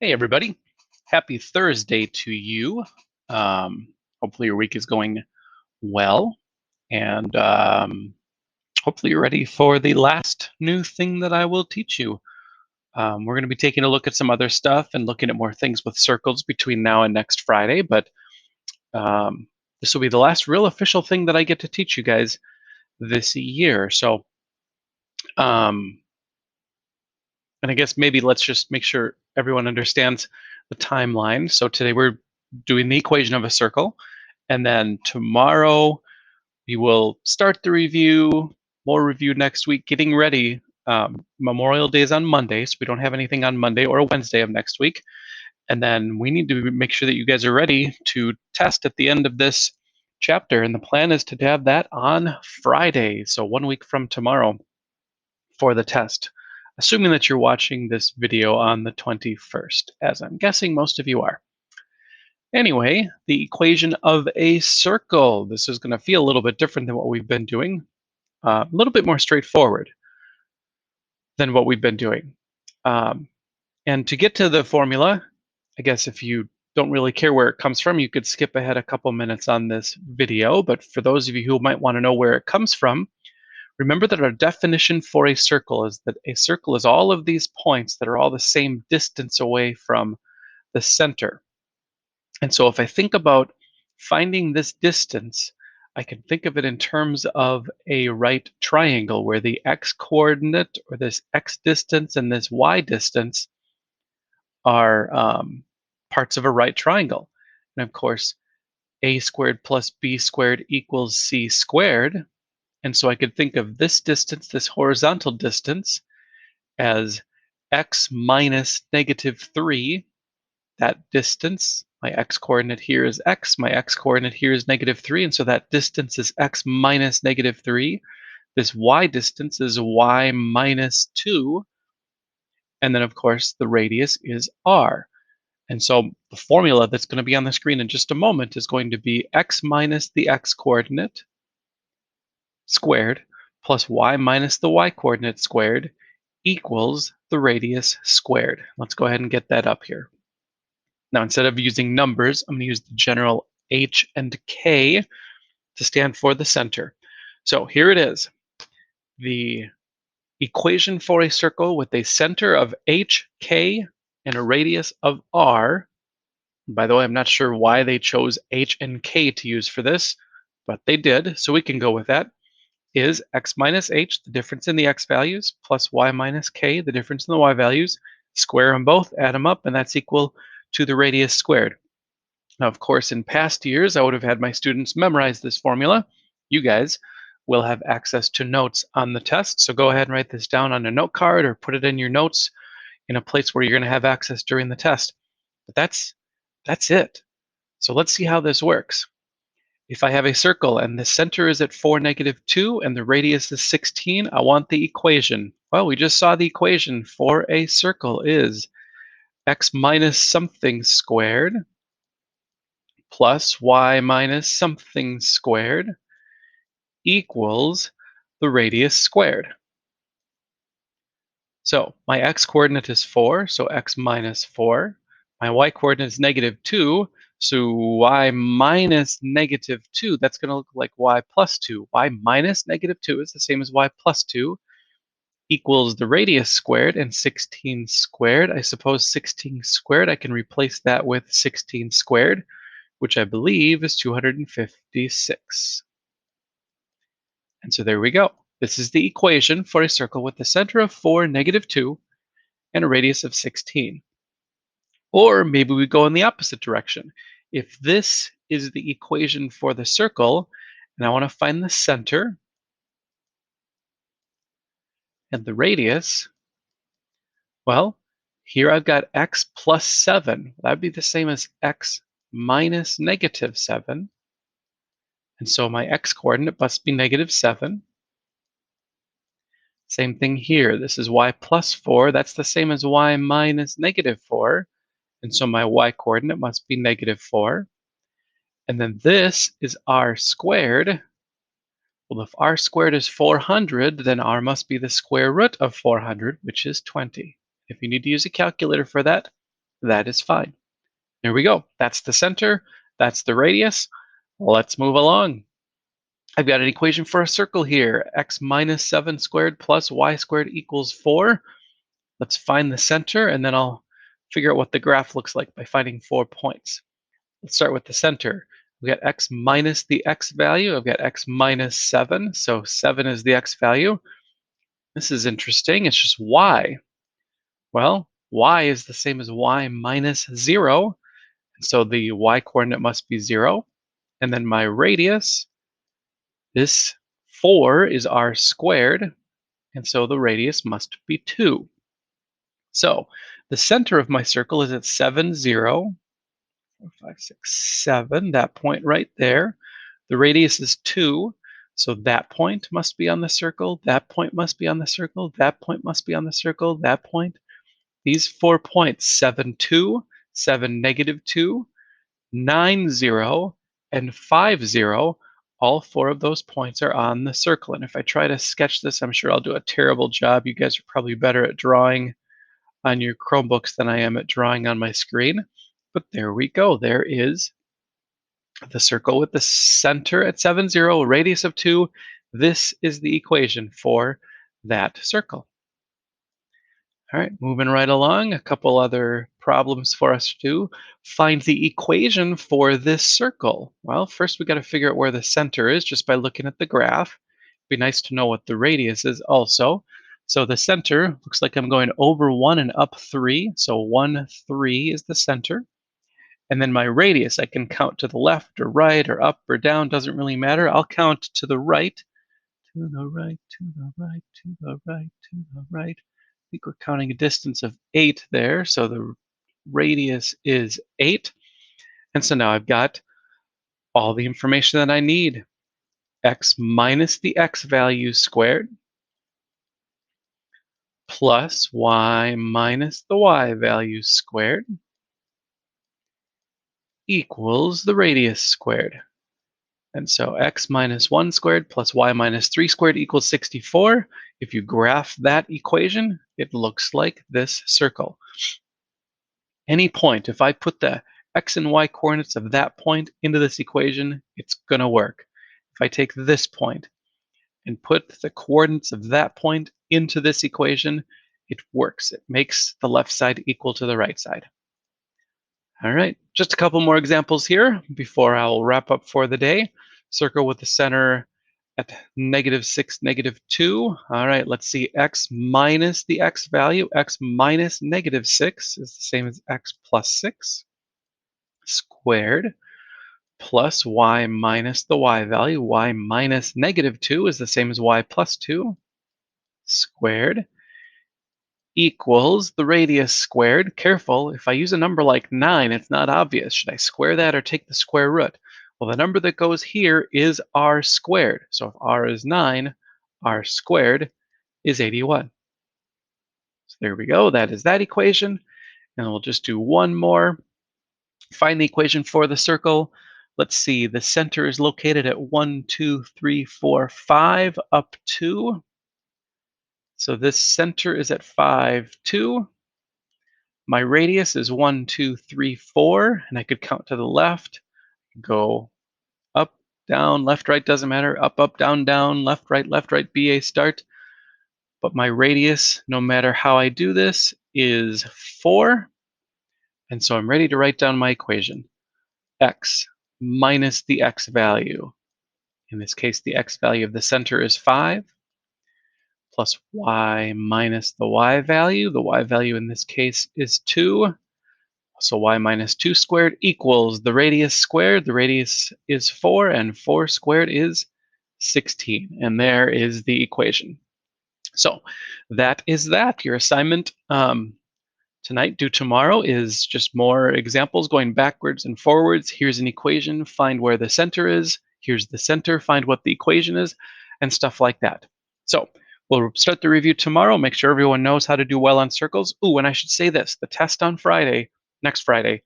Hey, everybody. Happy Thursday to you. Hopefully, your week is going well, and hopefully, you're ready for the last new thing that I will teach you. We're going to be taking a look at some other stuff and looking at more things with circles between now and next Friday, but this will be the last real official thing that I get to teach you guys this year. So, and I guess maybe let's just make sure everyone understands the timeline. So today we're doing the equation of a circle. And then tomorrow we will start the review, more review next week, getting ready. Memorial Day is on Monday, so we don't have anything on Monday or Wednesday of next week. And then we need to make sure that you guys are ready to test at the end of this chapter. And the plan is to have that on Friday, so 1 week from tomorrow for the test, assuming that you're watching this video on the 21st, as I'm guessing most of you are. Anyway, the equation of a circle. This is going to feel a little bit different than what we've been doing, a little bit more straightforward than what we've been doing. And to get to the formula, I guess if you don't really care where it comes from, you could skip ahead a couple minutes on this video. But for those of you who might want to know where it comes from, remember that our definition for a circle is that a circle is all of these points that are all the same distance away from the center. And so if I think about finding this distance, I can think of it in terms of a right triangle where the x-coordinate, or this x distance, and this y distance are parts of a right triangle. And of course, a squared plus b squared equals c squared. And so I could think of this distance, this horizontal distance, as x minus -3. That distance, my x-coordinate here is x, my x-coordinate here is -3, and so that distance is x minus -3. This y distance is y minus 2, and then of course the radius is r. And so the formula that's going to be on the screen in just a moment is going to be x minus the x-coordinate squared plus y minus the y-coordinate squared equals the radius squared. Let's go ahead and get that up here. Now, instead of using numbers, I'm going to use the general h and k to stand for the center. So here it is. The equation for a circle with a center of h, k, and a radius of r. By the way, I'm not sure why they chose h and k to use for this, but they did, so we can go with that, is x minus h, the difference in the x values, plus y minus k, the difference in the y values. Square them both, add them up, and that's equal to the radius squared. Now, of course, in past years, I would have had my students memorize this formula. You guys will have access to notes on the test, so go ahead and write this down on a note card or put it in your notes in a place where you're going to have access during the test. But that's it. So let's see how this works. If I have a circle and the center is at 4, -2, and the radius is 16, I want the equation. Well, we just saw the equation for a circle is x minus something squared plus y minus something squared equals the radius squared. So my x-coordinate is 4, so x minus 4. My y-coordinate is -2, so y minus -2, that's going to look like y plus 2. Y minus -2 is the same as y plus 2 equals the radius squared, and 16 squared. I suppose 16 squared, I can replace that with 16 squared, which I believe is 256. And so there we go. This is the equation for a circle with a center of 4, -2, and a radius of 16. Or maybe we go in the opposite direction. If this is the equation for the circle, and I want to find the center and the radius, well, here I've got x plus 7. That would be the same as x minus -7. And so my x-coordinate must be -7. Same thing here. This is y plus 4. That's the same as y minus -4. And so my y-coordinate must be -4. And then this is r squared. Well, if r squared is 400, then r must be the square root of 400, which is 20. If you need to use a calculator for that, that is fine. There we go. That's the center. That's the radius. Let's move along. I've got an equation for a circle here. X minus 7 squared plus y squared equals 4. Let's find the center, and then I'll figure out what the graph looks like by finding 4 points. Let's start with the center. We got x minus the x value. I've got x minus 7, so 7 is the x value. This is interesting. It's just y. Well, y is the same as y minus 0, so the y coordinate must be 0. And then my radius, this 4 is r squared, and so the radius must be 2. So the center of my circle is at 7, 0, 4, 5, 6, 7, that point right there. The radius is 2, so that point must be on the circle, that point must be on the circle, that point must be on the circle, that point. These 4 points, 7, 2, 7, negative 2, 9, 0, and 5, 0, all 4 of those points are on the circle. And if I try to sketch this, I'm sure I'll do a terrible job. You guys are probably better at drawing on your Chromebooks than I am at drawing on my screen. But there we go. There is the circle with the center at 7, 0, radius of 2. This is the equation for that circle. All right, moving right along, a couple other problems for us to do. Find the equation for this circle. Well, first we got to figure out where the center is just by looking at the graph. It'd be nice to know what the radius is also. So the center looks like I'm going over 1 and up 3. So 1, 3 is the center. And then my radius, I can count to the left or right or up or down, doesn't really matter. I'll count to the right, to the right, to the right, to the right, to the right. I think we're counting a distance of 8 there, so the radius is 8. And so now I've got all the information that I need. X minus the x value squared plus y minus the y value squared equals the radius squared. And so x minus 1 squared plus y minus 3 squared equals 64. If you graph that equation, it looks like this circle. Any point, if I put the x and y coordinates of that point into this equation, it's going to work. If I take this point and put the coordinates of that point into this equation, it works. It makes the left side equal to the right side. All right, just a couple more examples here before I'll wrap up for the day. Circle with the center at -6, -2. All right, let's see, x minus the x value. X minus -6 is the same as x plus 6 squared plus y minus the y value. Y minus -2 is the same as y plus 2 squared equals the radius squared. Careful, if I use a number like 9, it's not obvious. Should I square that or take the square root? Well, the number that goes here is r squared. So if r is 9, r squared is 81. So there we go. That is that equation. And we'll just do one more. Find the equation for the circle. Let's see. The center is located at 1, 2, 3, 4, 5, up 2. So this center is at 5, 2. My radius is 1, 2, 3, 4, and I could count to the left, go up, down, left, right, doesn't matter, up, down, down, left, right, BA start. But my radius, no matter how I do this, is 4. And so I'm ready to write down my equation. X minus the x value. In this case, the x value of the center is 5. Plus y minus the y value. The y value in this case is 2. So y minus 2 squared equals the radius squared. The radius is 4, and 4 squared is 16. And there is the equation. So that is that. Your assignment tonight, due tomorrow, is just more examples going backwards and forwards. Here's an equation. Find where the center is. Here's the center. Find what the equation is, and stuff like that. So we'll start the review tomorrow. Make sure everyone knows how to do well on circles. Ooh, and I should say this. The test on Friday, next Friday,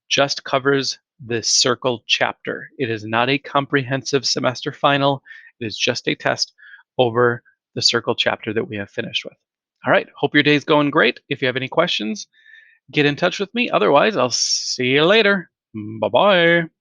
just covers the circle chapter. It is not a comprehensive semester final. It is just a test over the circle chapter that we have finished with. All right, hope your day is going great. If you have any questions, get in touch with me. Otherwise, I'll see you later. Bye-bye.